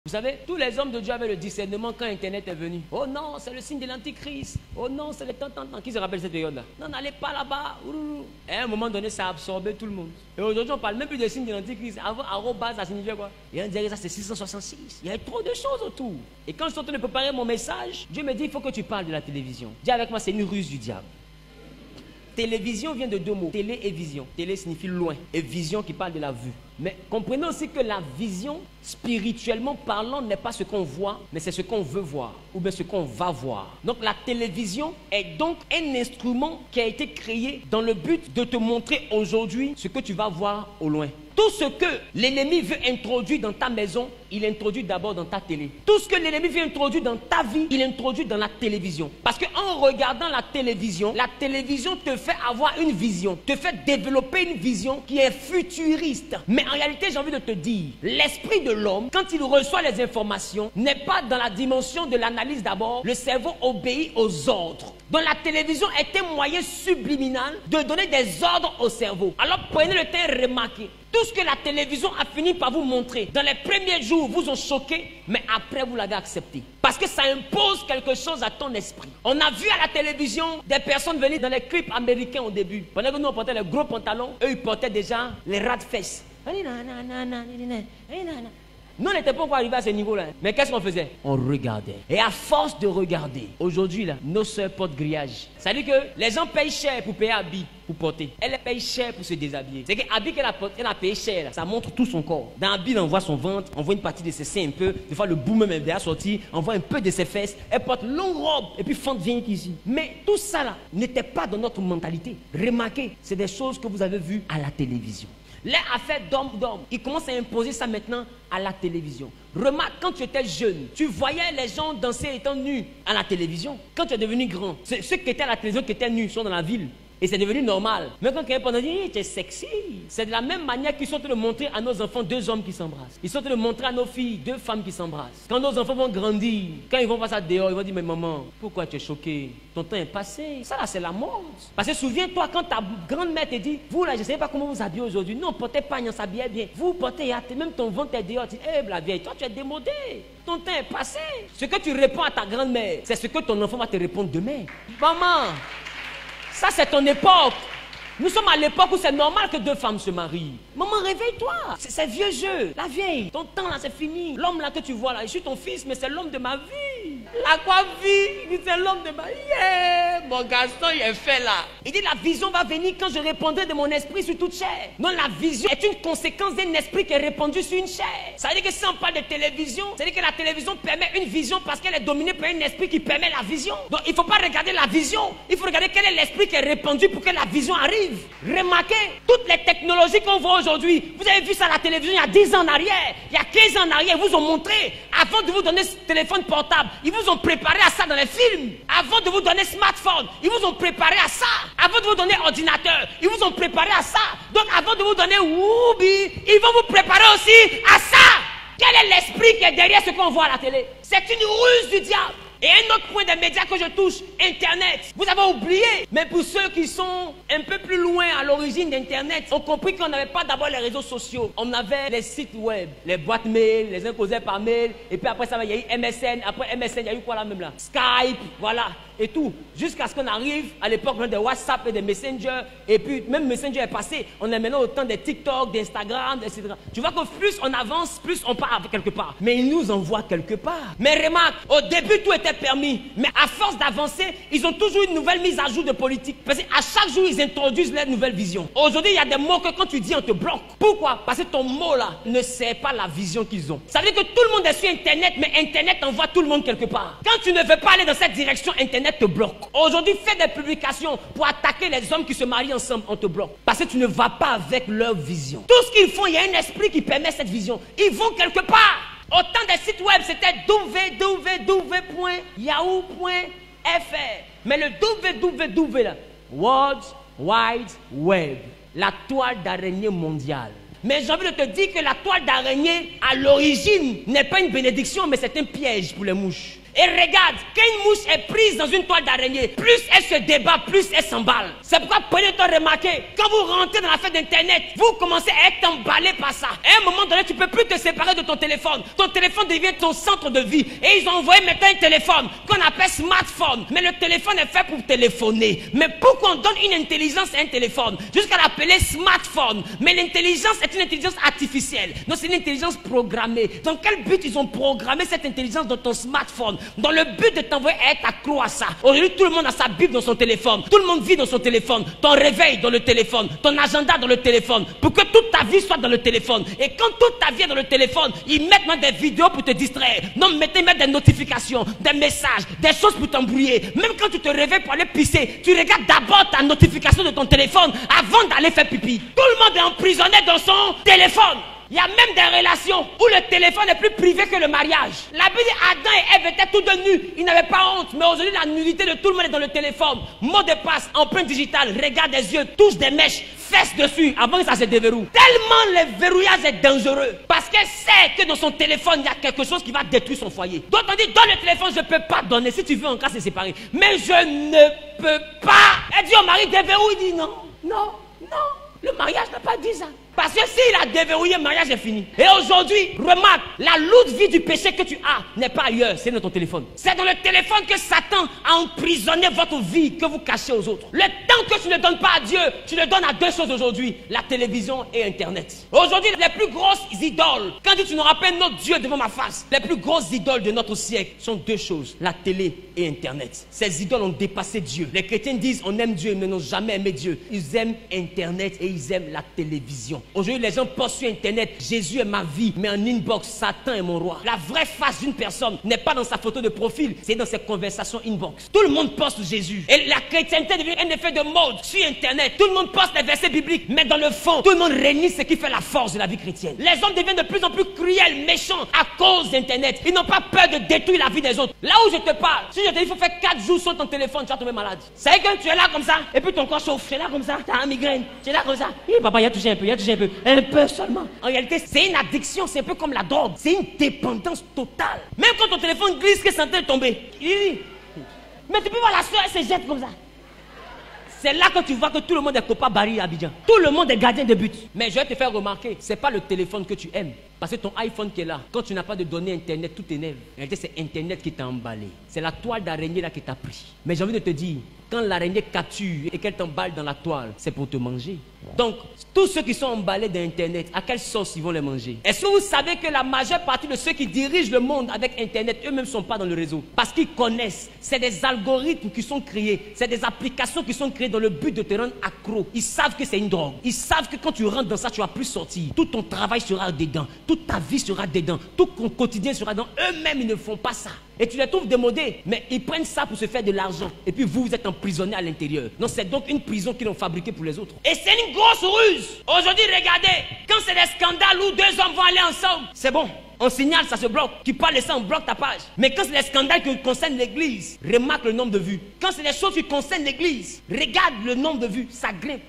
Vous savez, tous les hommes de Dieu avaient le discernement quand Internet est venu. Oh non, c'est le signe de l'antichrist. Oh non, c'est le temps. Qui se rappelle cette période-là? Non, n'allez pas là-bas. Et à un moment donné, ça a absorbé tout le monde. Et aujourd'hui, on ne parle même plus de signe de l'antichrist. Avant, arrobase, ça signifiait quoi? Et on dirait que ça, c'est 666. Il y a trop de choses autour. Et quand je suis en train de préparer mon message, Dieu me dit, il faut que tu parles de la télévision. Dis avec moi, c'est une ruse du diable. Télévision vient de deux mots, télé et vision. Télé signifie loin et vision qui parle de la vue. Mais comprenez aussi que la vision, spirituellement parlant, n'est pas ce qu'on voit, mais c'est ce qu'on veut voir, ou bien ce qu'on va voir. Donc la télévision est donc un instrument qui a été créé dans le but de te montrer aujourd'hui ce que tu vas voir au loin. Tout ce que l'ennemi veut introduire dans ta maison, il introduit d'abord dans ta télé. Tout ce que l'ennemi veut introduire dans ta vie, il introduit dans la télévision. Parce qu'en regardant la télévision te fait avoir une vision, te fait développer une vision qui est futuriste. Mais en réalité, j'ai envie de te dire, l'esprit de l'homme, quand il reçoit les informations, n'est pas dans la dimension de l'analyse d'abord. Le cerveau obéit aux ordres. Donc la télévision est un moyen subliminal de donner des ordres au cerveau. Alors prenez le temps et remarquez. Tout ce que la télévision a fini par vous montrer, dans les premiers jours, vous ont choqué, mais après, vous l'avez accepté. Parce que ça impose quelque chose à ton esprit. On a vu à la télévision des personnes venir dans les clips américains au début. Pendant que nous, on portait les gros pantalons, eux, ils portaient déjà les ras de fesses. Nous, on n'était pas encore arrivés à ce niveau-là. Mais qu'est-ce qu'on faisait? On regardait. Et à force de regarder, aujourd'hui, là, nos soeurs portent grillage. Ça veut dire que les gens payent cher pour payer habits, pour porter. Elle paye cher pour se déshabiller. C'est que l'habit qu'elle a payé cher, là, ça montre tout son corps. Dans l'habit, on voit son ventre, on voit une partie de ses seins un peu. Des fois, le bout même est déjà sorti. On voit un peu de ses fesses. Elle porte longue robe. Et puis, fente vient ici. Mais tout ça, là, n'était pas dans notre mentalité. Remarquez, c'est des choses que vous avez vues à la télévision. Les affaires d'homme, ils commencent à imposer ça maintenant à la télévision. Remarque, quand tu étais jeune, tu voyais les gens danser étant nus à la télévision. Quand tu es devenu grand, ceux qui étaient à la télévision, qui étaient nus, sont dans la ville. Et c'est devenu normal. Mais quand quelqu'un dit, tu es sexy, c'est de la même manière qu'ils sont en train de montrer à nos enfants deux hommes qui s'embrassent. Ils sont en train de montrer à nos filles deux femmes qui s'embrassent. Quand nos enfants vont grandir, quand ils vont passer dehors, ils vont dire, mais maman, pourquoi tu es choquée? Ton temps est passé. Ça là, c'est la mode. Parce que souviens-toi, quand ta grand-mère te dit, vous là, je ne sais pas comment vous habillez aujourd'hui. Non, portez pas, on s'habillait bien. Vous portez, même ton ventre est dehors. Tu dis, hé, la vieille, toi tu es démodé. Ton temps est passé. Ce que tu réponds à ta grand-mère, c'est ce que ton enfant va te répondre demain. Maman, ça, c'est ton époque. Nous sommes à l'époque où c'est normal que deux femmes se marient. Maman, réveille-toi. C'est vieux jeu. La vieille, ton temps là, c'est fini. L'homme là que tu vois là, je suis ton fils, mais c'est l'homme de ma vie. La quoi vie? C'est l'homme de ma vie. Yeah. Mon garçon, il est fait là. Il dit, la vision va venir quand je répondrai de mon esprit sur toute chair. Non, la vision est une conséquence d'un esprit qui est répandu sur une chair. Ça veut dire que si on parle de télévision, ça veut dire que la télévision permet une vision parce qu'elle est dominée par un esprit qui permet la vision. Donc, il ne faut pas regarder la vision. Il faut regarder quel est l'esprit qui est répandu pour que la vision arrive. Remarquez, toutes les technologies qu'on voit aujourd'hui, vous avez vu ça à la télévision il y a 10 ans en arrière, il y a 15 ans en arrière, ils vous ont montré, avant de vous donner ce téléphone portable, ils vous ont préparé à ça dans les films. Avant de vous donner smartphone, ils vous ont préparé à ça. Avant de vous donner ordinateur, ils vous ont préparé à ça. Donc avant de vous donner Woobi, ils vont vous préparer aussi à ça. Quel est l'esprit qui est derrière ce qu'on voit à la télé? C'est une ruse du diable. Et un autre point des médias que je touche, Internet. Vous avez oublié, mais pour ceux qui sont un peu plus loin à l'origine d'Internet, ont compris qu'on n'avait pas d'abord les réseaux sociaux. On avait les sites web, les boîtes mail, les uns causaient par mail, et puis après ça, il y a eu MSN, après MSN, il y a eu quoi là même là? Skype, voilà, et tout. Jusqu'à ce qu'on arrive à l'époque des WhatsApp et des Messenger, et puis même Messenger est passé. On est maintenant au temps des TikTok, d'Instagram, etc. Tu vois que plus on avance, plus on part quelque part. Mais ils nous envoient quelque part. Mais remarque, au début tout était permis, mais à force d'avancer, ils ont toujours une nouvelle mise à jour de politique. Parce qu'à chaque jour, ils introduisent leur nouvelle vision. Aujourd'hui, il y a des mots que quand tu dis, on te bloque. Pourquoi? Parce que ton mot là ne sert pas la vision qu'ils ont. Ça veut dire que tout le monde est sur Internet, mais Internet envoie tout le monde quelque part. Quand tu ne veux pas aller dans cette direction, Internet te bloque. Aujourd'hui, fais des publications pour attaquer les hommes qui se marient ensemble, on te bloque. Parce que tu ne vas pas avec leur vision. Tout ce qu'ils font, il y a un esprit qui permet cette vision. Ils vont quelque part. Autant des sites web, c'était www.yahoo.fr. Mais le www là, World Wide Web, la toile d'araignée mondiale. Mais j'ai envie de te dire que la toile d'araignée, à l'origine, n'est pas une bénédiction, mais c'est un piège pour les mouches. Et regarde, quand une mouche est prise dans une toile d'araignée, plus elle se débat, plus elle s'emballe. C'est pourquoi prenez le temps de remarquer, quand vous rentrez dans la fête d'Internet, vous commencez à être emballé par ça. À un moment donné, tu ne peux plus te séparer de ton téléphone. Ton téléphone devient ton centre de vie. Et ils ont envoyé maintenant un téléphone qu'on appelle smartphone. Mais le téléphone est fait pour téléphoner. Mais pourquoi on donne une intelligence à un téléphone? Jusqu'à l'appeler smartphone. Mais l'intelligence est une intelligence artificielle. Donc c'est une intelligence programmée. Dans quel but ils ont programmé cette intelligence dans ton smartphone? Dans le but de t'envoyer à être accro à ça. Aujourd'hui, tout le monde a sa Bible dans son téléphone. Tout le monde vit dans son téléphone. Ton réveil dans le téléphone. Ton agenda dans le téléphone. Pour que toute ta vie soit dans le téléphone. Et quand toute ta vie est dans le téléphone, ils mettent même des vidéos pour te distraire. Non, ils mettent des notifications, des messages, des choses pour t'embrouiller. Même quand tu te réveilles pour aller pisser, tu regardes d'abord ta notification de ton téléphone avant d'aller faire pipi. Tout le monde est emprisonné dans son téléphone. Il y a même des relations où le téléphone est plus privé que le mariage. La Bible dit Adam et Ève étaient tous deux nus. Ils n'avaient pas honte. Mais aujourd'hui, la nudité de tout le monde est dans le téléphone. Mot de passe, empreinte digitale, regard des yeux, touche des mèches, fesse dessus avant que ça se déverrouille. Tellement le verrouillage est dangereux. Parce qu'elle sait que dans son téléphone, il y a quelque chose qui va détruire son foyer. Donc on dit, donne le téléphone, je ne peux pas donner. Si tu veux, en cas, c'est séparé. Mais je ne peux pas. Elle dit au mari, déverrouille. Il dit non, non, non. Le mariage n'a pas dit ça. Parce que s'il a déverrouillé, le mariage est fini. Et aujourd'hui, remarque, la lourde vie du péché que tu as n'est pas ailleurs, c'est dans ton téléphone. C'est dans le téléphone que Satan a emprisonné votre vie que vous cachez aux autres. Le temps que tu ne donnes pas à Dieu, tu le donnes à deux choses aujourd'hui, la télévision et Internet. Aujourd'hui, les plus grosses idoles, quand tu n'auras pas notre Dieu devant ma face, les plus grosses idoles de notre siècle sont deux choses, la télé et Internet. Ces idoles ont dépassé Dieu. Les chrétiens disent on aime Dieu mais n'ont jamais aimé Dieu. Ils aiment Internet et ils aiment la télévision. Aujourd'hui, les gens postent sur Internet, Jésus est ma vie, mais en inbox, Satan est mon roi. La vraie face d'une personne n'est pas dans sa photo de profil, c'est dans ses conversations inbox. Tout le monde poste Jésus. Et la chrétienté devient un effet de mode sur Internet. Tout le monde poste des versets bibliques, mais dans le fond, tout le monde réunit ce qui fait la force de la vie chrétienne. Les hommes deviennent de plus en plus cruels, méchants à cause d'Internet. Ils n'ont pas peur de détruire la vie des autres. Là où je te parle, si je te dis qu'il faut faire 4 jours sans ton téléphone, tu vas tomber malade. C'est vrai que tu es là comme ça, et puis ton corps chauffe. Tu es là comme ça, tu as un migraine. Tu es là comme ça. Papa, il a touché un peu, il a touché un peu. Un peu seulement. En réalité, c'est une addiction, c'est un peu comme la drogue. C'est une dépendance totale. Même quand ton téléphone glisse, que c'est en train de tomber. Mais tu peux voir la soeur, elle se jette comme ça. C'est là que tu vois que tout le monde est copain Barry à Abidjan. Tout le monde est gardien de but. Mais je vais te faire remarquer, c'est pas le téléphone que tu aimes. Parce que ton iPhone qui est là, quand tu n'as pas de données Internet, tout t'énerve. En réalité, c'est Internet qui t'a emballé. C'est la toile d'araignée là qui t'a pris. Mais j'ai envie de te dire, quand l'araignée capture et qu'elle t'emballe dans la toile, c'est pour te manger. Donc, tous ceux qui sont emballés dans Internet, à quelle sauce ils vont les manger? Est-ce que vous savez que la majeure partie de ceux qui dirigent le monde avec Internet, eux-mêmes ne sont pas dans le réseau? Parce qu'ils connaissent. C'est des algorithmes qui sont créés. C'est des applications qui sont créées dans le but de te rendre accro. Ils savent que c'est une drogue. Ils savent que quand tu rentres dans ça, tu vas plus sortir. Tout ton travail sera dedans. Toute ta vie sera dedans. Tout ton quotidien sera dedans. Eux-mêmes, ils ne font pas ça. Et tu les trouves démodés. Mais ils prennent ça pour se faire de l'argent. Et puis vous êtes emprisonnés à l'intérieur. Non, c'est donc une prison qu'ils ont fabriquée pour les autres. Et c'est une grosse ruse. Aujourd'hui, regardez. Quand c'est des scandales où deux hommes vont aller ensemble, c'est bon. On signale, ça se bloque. Tu parles de ça, on bloque ta page. Mais quand c'est des scandales qui concernent l'église, remarque le nombre de vues. Quand c'est des choses qui concernent l'église, regarde le nombre de vues. Ça grimpe.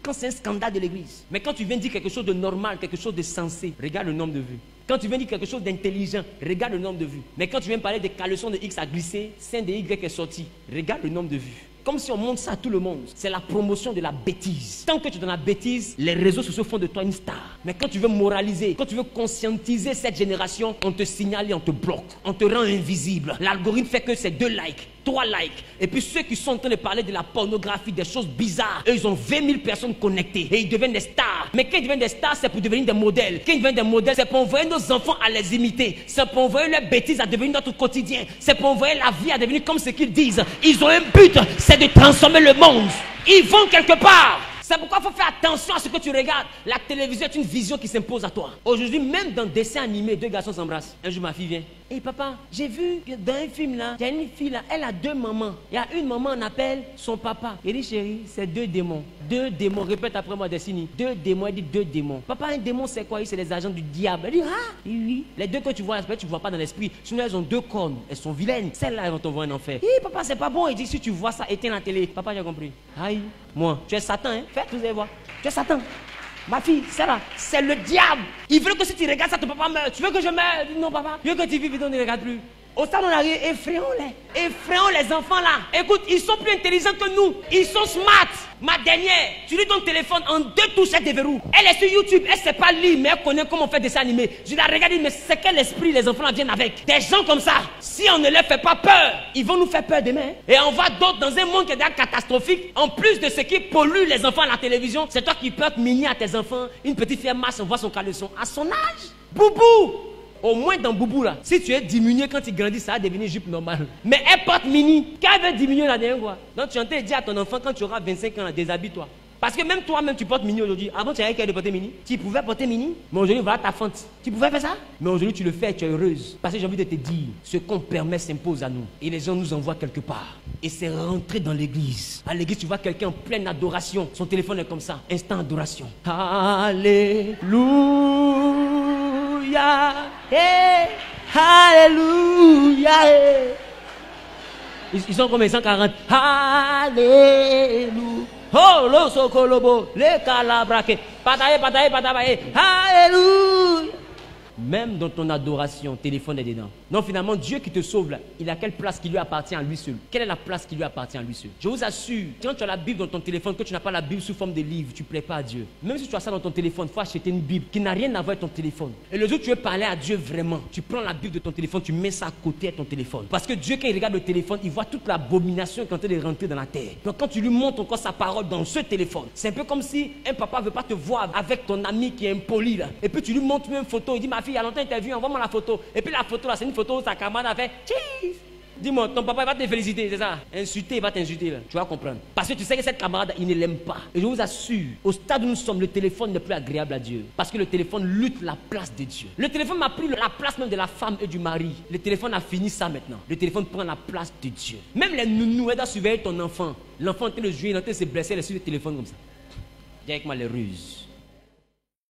Quand c'est un scandale de l'église. Mais quand tu viens dire quelque chose de normal, quelque chose de sensé, regarde le nombre de vues. Quand tu viens dire quelque chose d'intelligent, regarde le nombre de vues. Mais quand tu viens parler des caleçons de X à glisser, sein de Y est sorti, regarde le nombre de vues. Comme si on montre ça à tout le monde. C'est la promotion de la bêtise. Tant que tu es dans la bêtise, les réseaux sociaux font de toi une star. Mais quand tu veux moraliser, quand tu veux conscientiser cette génération, on te signale et on te bloque. On te rend invisible. L'algorithme fait que c'est 2 likes, 3 likes. Et puis ceux qui sont en train de parler de la pornographie, des choses bizarres, eux, ils ont 20 000 personnes connectées. Et ils deviennent des stars. Mais quand ils deviennent des stars, c'est pour devenir des modèles. Quand ils deviennent des modèles, c'est pour envoyer nos enfants à les imiter. C'est pour envoyer leurs bêtises à devenir notre quotidien. C'est pour envoyer la vie à devenir comme ce qu'ils disent. Ils ont un but, c'est de transformer le monde. Ils vont quelque part. C'est pourquoi il faut faire attention à ce que tu regardes. La télévision est une vision qui s'impose à toi. Aujourd'hui, même dans le dessin animé, 2 garçons s'embrassent. Un jour, ma fille vient. Hé papa, j'ai vu que dans un film là, il y a une fille là, elle a 2 mamans. Il y a une maman, on appelle son papa. Il dit chérie, c'est 2 démons. 2 démons, répète après moi Destiny. 2 démons, elle dit 2 démons. Papa, un démon c'est quoi? C'est les agents du diable. Elle dit ah, oui. Les 2 que tu vois, tu ne vois pas dans l'esprit. Sinon elles ont 2 cornes, elles sont vilaines. Celles-là, elles vont t'envoyer en enfer. Hé papa, c'est pas bon. Il dit si tu vois ça, éteins la télé. Papa, j'ai compris. Aïe, moi, tu es Satan, hein? Faites, vous allez voir. Tu es Satan. Ma fille, c'est là, c'est le diable. Il veut que si tu regardes ça, ton papa meurt. Tu veux que je meure? Non, papa. Je veux que tu vives et donc ne regarde plus. Au stade où on arrive, effrayons-les. Effrayons les enfants là. Écoute, ils sont plus intelligents que nous. Ils sont smart. Ma dernière, tu lui donnes ton téléphone, en 2 touches, elle déverrouille. Elle est sur YouTube, elle ne sait pas lire, mais elle connaît comment faire des dessins animés. Je la regarde, mais c'est quel esprit les enfants là viennent avec. Des gens comme ça, si on ne leur fait pas peur, ils vont nous faire peur demain. Et on va d'autres dans un monde qui est déjà catastrophique. En plus de ce qui pollue les enfants à la télévision, c'est toi qui peux être mignon à tes enfants. Une petite fille marche, on voit son caleçon à son âge. Boubou! Au moins dans Boubou là, si tu es diminué quand il grandit, ça va devenir jupe normale. Mais elle porte mini. Quand elle veut diminuer la dernière fois, donc tu es en train de dire à ton enfant quand tu auras 25 ans, déshabille-toi. Parce que même toi-même tu portes mini aujourd'hui. Avant tu avais qu'à de porter mini. Tu pouvais porter mini, mais aujourd'hui voilà ta fente. Tu pouvais faire ça, mais aujourd'hui tu le fais et tu es heureuse. Parce que j'ai envie de te dire, ce qu'on permet s'impose à nous. Et les gens nous envoient quelque part. Et c'est rentré dans l'église. À l'église tu vois quelqu'un en pleine adoration. Son téléphone est comme ça, instant adoration. Alléluia. Hey, alléluia. Ils sont comme 140. Alléluia. Oh, lo sokolobo, le calabraque. Pataye. Alléluia. Même dans ton adoration, téléphone est dedans. Non, finalement, Dieu qui te sauve là, il a quelle place qui lui appartient à lui seul? Quelle est la place qui lui appartient à lui seul? Je vous assure, quand tu as la Bible dans ton téléphone, que tu n'as pas la Bible sous forme de livre, tu ne plais pas à Dieu. Même si tu as ça dans ton téléphone, il faut acheter une Bible qui n'a rien à voir avec ton téléphone. Et le jour où tu veux parler à Dieu vraiment, tu prends la Bible de ton téléphone, tu mets ça à côté de ton téléphone. Parce que Dieu, quand il regarde le téléphone, il voit toute l'abomination qui est en train de rentrer dans la terre. Donc quand tu lui montres encore sa parole dans ce téléphone, c'est un peu comme si un papa ne veut pas te voir avec ton ami qui est impoli là. Et puis tu lui montres une photo, il dit ma fille, il y a longtemps, il t'a vu, envoie-moi la photo. Et puis la photo là, c'est une photo où sa camarade a fait cheese. Dis-moi, ton papa il va te féliciter, c'est ça? Insulter, il va t'insulter là. Tu vas comprendre. Parce que tu sais que cette camarade, il ne l'aime pas. Et je vous assure, au stade où nous sommes, le téléphone n'est plus agréable à Dieu. Parce que le téléphone lutte la place de Dieu. Le téléphone m'a pris la place même de la femme et du mari. Le téléphone a fini ça maintenant. Le téléphone prend la place de Dieu. Même les nounous, elles doivent surveiller ton enfant. L'enfant est en train de jouer, il est en train de se blesser, elle est sur le téléphone comme ça. Dis avec moi les ruses.